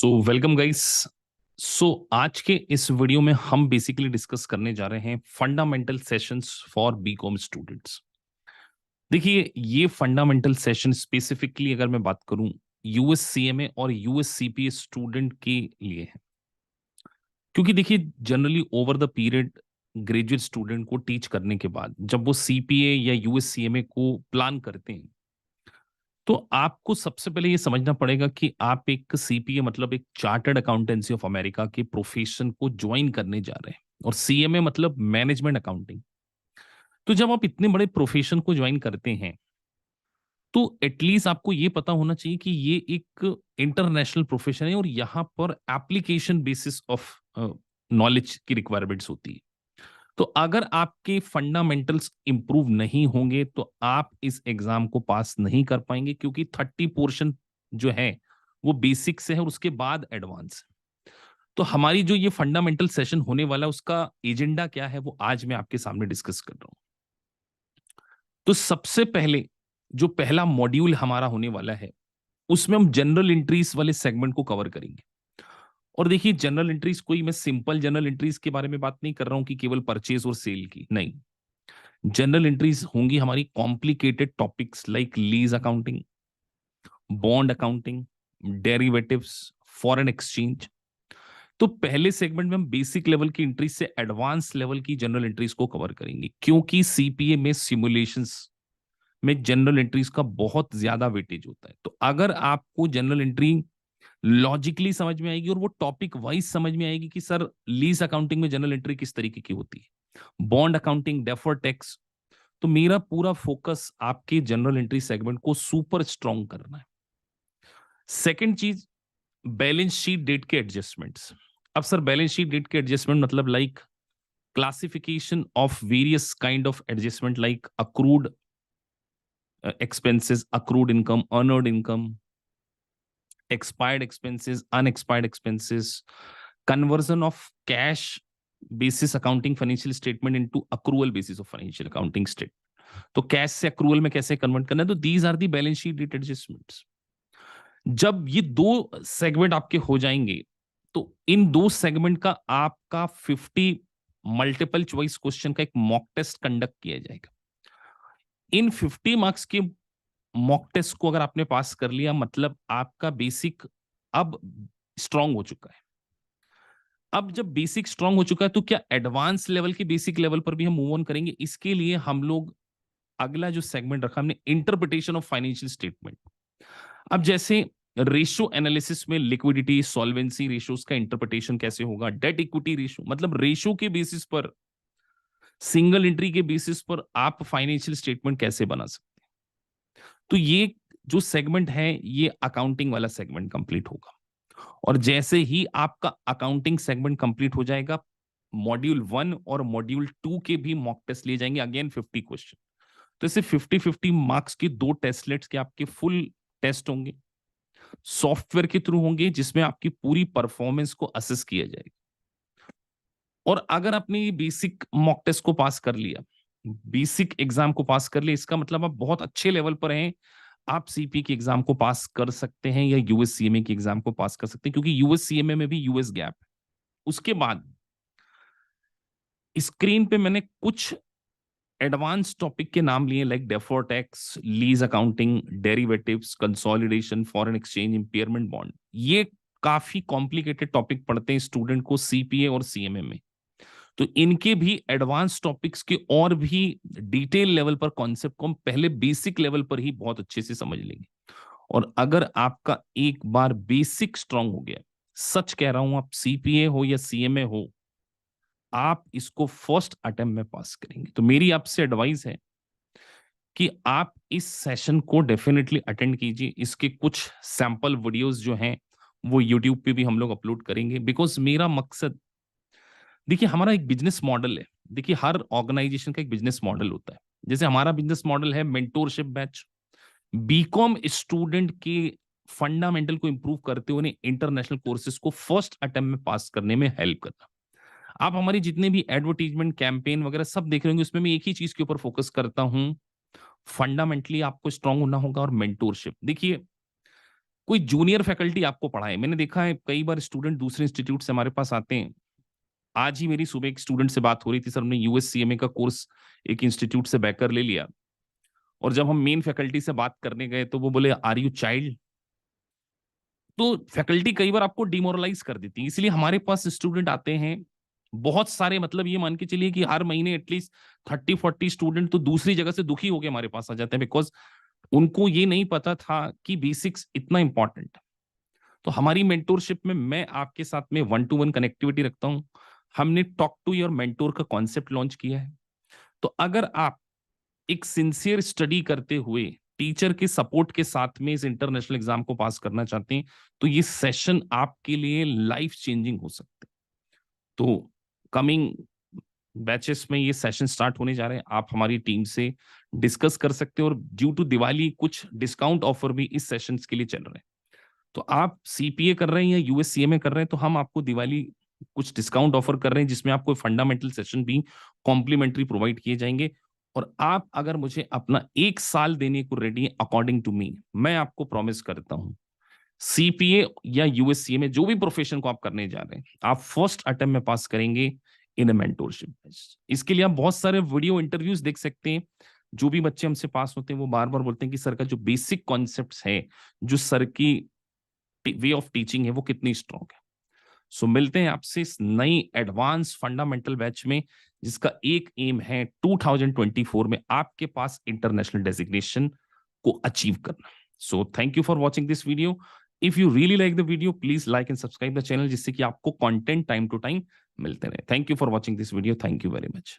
Welcome guys. आज के इस वीडियो में हम बेसिकली डिस्कस करने जा रहे हैं fundamental sessions for BCom students. देखिए, ये फंडामेंटल सेशन स्पेसिफिकली अगर मैं बात करूं यूएस सीएमए और यूएस सीपीए स्टूडेंट के लिए है, क्योंकि देखिए generally over the period graduate student को टीच करने के बाद जब वो सीपीए या यूएस सीएमए को प्लान करते हैं, तो आपको सबसे पहले ये समझना पड़ेगा कि आप एक सीपीए मतलब एक चार्टर्ड अकाउंटेंसी ऑफ अमेरिका के प्रोफेशन को ज्वाइन करने जा रहे हैं, और सीएमए मतलब मैनेजमेंट अकाउंटिंग। तो जब आप इतने बड़े प्रोफेशन को ज्वाइन करते हैं, तो एटलीस्ट आपको ये पता होना चाहिए कि ये एक इंटरनेशनल प्रोफेशन है और यहाँ पर एप्लीकेशन बेसिस ऑफ नॉलेज की रिक्वायरमेंट्स होती है। तो अगर आपके फंडामेंटल्स इंप्रूव नहीं होंगे तो आप इस एग्जाम को पास नहीं कर पाएंगे, क्योंकि 30 पोर्शन जो है वो बेसिक से है और उसके बाद एडवांस। तो हमारी जो ये फंडामेंटल सेशन होने वाला है उसका एजेंडा क्या है वो आज मैं आपके सामने डिस्कस कर रहा हूं। तो सबसे पहले जो पहला मॉड्यूल हमारा होने वाला है उसमें हम जनरल एंट्रीज वाले सेगमेंट को कवर करेंगे। और देखिए, जनरल एंट्रीज कोई मैं सिंपल जनरल एंट्रीज के बारे में बात नहीं कर रहा हूं कि केवल परचेज और सेल की, नहीं। जनरल एंट्रीज होंगी हमारी complicated topics like lease accounting, bond accounting, derivatives, foreign exchange. तो पहले सेगमेंट में हम बेसिक लेवल की एंट्रीज से एडवांस लेवल की जनरल एंट्रीज को कवर करेंगे, क्योंकि सीपीए में सिमुलेशंस में जनरल एंट्रीज का बहुत ज्यादा वेटेज होता है। तो अगर आपको जनरल एंट्री लॉजिकली समझ में आएगी और वो टॉपिक वाइज समझ में आएगी कि सर लीज अकाउंटिंग में जनरल एंट्री किस तरीके की होती है, बॉन्ड अकाउंटिंग, डेफर टैक्स, तो मेरा पूरा फोकस आपके जनरल एंट्री सेगमेंट को सुपर स्ट्रॉन्ग करना है। सेकंड चीज, बैलेंस शीट डेट के एडजस्टमेंट्स। अब सर बैलेंस शीट डेट के एडजस्टमेंट मतलब like classification of various kind of adjustment like accrued expenses, accrued income, earned income, expired expenses, unexpired expenses, conversion of cash basis accounting financial statement into accrual basis of financial accounting statement. तो cash से accrual में कैसे convert करना है, तो these are the balance sheet date adjustments. जब ये दो सेगमेंट आपके हो जाएंगे तो इन दो सेगमेंट का आपका 50 मल्टीपल चॉइस क्वेश्चन का एक मॉक टेस्ट कंडक्ट किया जाएगा। इन 50 मार्क्स के मॉक टेस्ट को अगर आपने पास कर लिया मतलब आपका बेसिक अब स्ट्रांग हो चुका है। अब जब बेसिक स्ट्रांग हो चुका है तो क्या एडवांस लेवल के बेसिक लेवल पर भी हम मूव ऑन करेंगे। इसके लिए हम लोग अगला जो सेगमेंट रखा हमने इंटरप्रिटेशन ऑफ फाइनेंशियल स्टेटमेंट। अब जैसे रेशियो एनालिसिस में लिक्विडिटी सॉल्वेंसी रेशियोज का इंटरप्रिटेशन कैसे होगा, डेट इक्विटी रेशियो मतलब रेशियो के बेसिस पर, सिंगल एंट्री के बेसिस पर आप फाइनेंशियल स्टेटमेंट कैसे बना सकते। तो ये जो सेगमेंट है ये अकाउंटिंग वाला सेगमेंट कंप्लीट होगा। और जैसे ही आपका अकाउंटिंग सेगमेंट कंप्लीट हो जाएगा, मॉड्यूल 1 और मॉड्यूल 2 के भी मॉक टेस्ट लिए जाएंगे, अगेन 50 क्वेश्चन। तो इसे 50-50 मार्क्स के दो टेस्टलेट्स के आपके फुल टेस्ट होंगे, सॉफ्टवेयर के थ्रू होंगे, जिसमें आपकी पूरी परफॉर्मेंस को असेस किया जाएगा। और अगर आपने बेसिक मॉक टेस्ट को पास कर लिया, बेसिक एग्जाम को पास कर लिया, इसका मतलब आप बहुत अच्छे लेवल पर हैं। आप सीपी की एग्जाम को पास कर सकते हैं या यूएस सीएमए की एग्जाम को पास कर सकते हैं, क्योंकि यूएस सीएमए में भी यूएस गैप है। उसके बाद स्क्रीन पे मैंने कुछ एडवांस टॉपिक के नाम लिए like defer tax, lease accounting, derivatives, consolidation, foreign exchange, impairment bond. ये काफी कॉम्प्लिकेटेड टॉपिक पढ़ते हैं स्टूडेंट को सीपीए और सीएमए में। तो इनके भी एडवांस टॉपिक्स के और भी डिटेल लेवल पर कॉन्सेप्ट को हम पहले बेसिक लेवल पर ही बहुत अच्छे से समझ लेंगे। और अगर आपका एक बार बेसिक स्ट्रांग हो गया, सच कह रहा हूं, आप सीपीए हो या सीएमए हो, आप इसको फर्स्ट अटेम्प्ट में पास करेंगे। तो मेरी आपसे एडवाइस है कि आप इस सेशन को डेफिनेटली अटेंड कीजिए। इसके कुछ सैंपल वीडियोस जो हैं वो यूट्यूब पे भी हम लोग अपलोड करेंगे, बिकॉज मेरा मकसद, देखिए हमारा एक बिजनेस मॉडल है। देखिए हर ऑर्गेनाइजेशन का एक बिजनेस मॉडल होता है। जैसे हमारा बिजनेस मॉडल है मेंटोरशिप बैच, बीकॉम स्टूडेंट के फंडामेंटल को इंप्रूव करते हुए उन्हें इंटरनेशनल कोर्सेज को फर्स्ट अटेम्प्ट में पास करने में हेल्प करना। आप हमारी जितने भी एडवर्टीजमेंट कैंपेन वगैरह सब देख रहे होंगे, उसमें मैं एक ही चीज के ऊपर फोकस करता हूं, फंडामेंटली आपको स्ट्रांग होना होगा और मेंटोरशिप। देखिए कोई जूनियर फैकल्टी आपको पढ़ाए। मैंने देखा है कई बार स्टूडेंट दूसरे इंस्टीट्यूट से हमारे पास आते हैं। आज ही मेरी सुबह एक स्टूडेंट से बात हो रही थी, सर हमने यूएससीएमए का कोर्स एक इंस्टीट्यूट से बैकर ले लिया, और जब हम मेन फैकल्टी से बात करने गए तो वो बोले आर यू चाइल्ड। तो फैकल्टी कई बार आपको डिमोरलाइज कर देती है, इसलिए हमारे पास स्टूडेंट आते हैं बहुत सारे, मतलब ये मान के चलिए कि हर महीने एटलीस्ट 30-40 स्टूडेंट तो दूसरी जगह से दुखी होकर हमारे पास आ जाते हैं, बिकॉज उनको ये नहीं पता था कि बेसिक्स इतना इंपॉर्टेंट है। तो हमारी मेंटोरशिप में मैं आपके साथ में 1-to-1 कनेक्टिविटी रखता हूं। हमने टॉक टू योर मेंटोर का कॉन्सेप्ट लॉन्च किया है। तो अगर आप एक सिंसियर स्टडी करते हुए टीचर के सपोर्ट के साथ में इस इंटरनेशनल एग्जाम को पास करना चाहते हैं, तो ये सेशन आपके लिए लाइफ चेंजिंग हो सकते हैं। तो कमिंग बैचेस में ये सेशन स्टार्ट होने जा रहे हैं, आप हमारी टीम से डिस्कस कर सकते हैं, और ड्यू टू दिवाली कुछ डिस्काउंट ऑफर भी इस सेशंस के लिए चल रहे हैं। तो आप सीपीए कर रहे हैं या यूएससीएमए कर रहे हैं, तो हम आपको दिवाली कुछ डिस्काउंट ऑफर कर रहे हैं, जिसमें आपको फंडामेंटल सेशन भी कॉम्प्लीमेंट्री प्रोवाइड किए जाएंगे। और आप अगर मुझे अपना 1 साल देने को रेडी है, अकॉर्डिंग टू मी, मैं आपको प्रॉमिस करता हूं सीपीए या यूएससीएमए जो भी प्रोफेशन को आप करने जा रहे हैं, आप फर्स्ट अटेम्प्ट में पास करेंगे इन ए मेंटोरशिप। इसके लिए आप बहुत सारे वीडियो इंटरव्यूज देख सकते हैं। जो भी बच्चे हमसे पास होते हैं वो बार बार बोलते हैं कि सर का जो बेसिक कॉन्सेप्ट्स है, जो सर की वे ऑफ टीचिंग है, वो कितनी स्ट्रॉन्ग है। सो मिलते हैं आपसे इस नई एडवांस फंडामेंटल बैच में, जिसका एक एम है 2024 में आपके पास इंटरनेशनल डेजिग्नेशन को अचीव करना। So thank you for watching this video. If you really like the video, please like and subscribe the channel, जिससे कि आपको कंटेंट टाइम टू टाइम मिलते रहे। Thank you for watching this video. Thank you very much.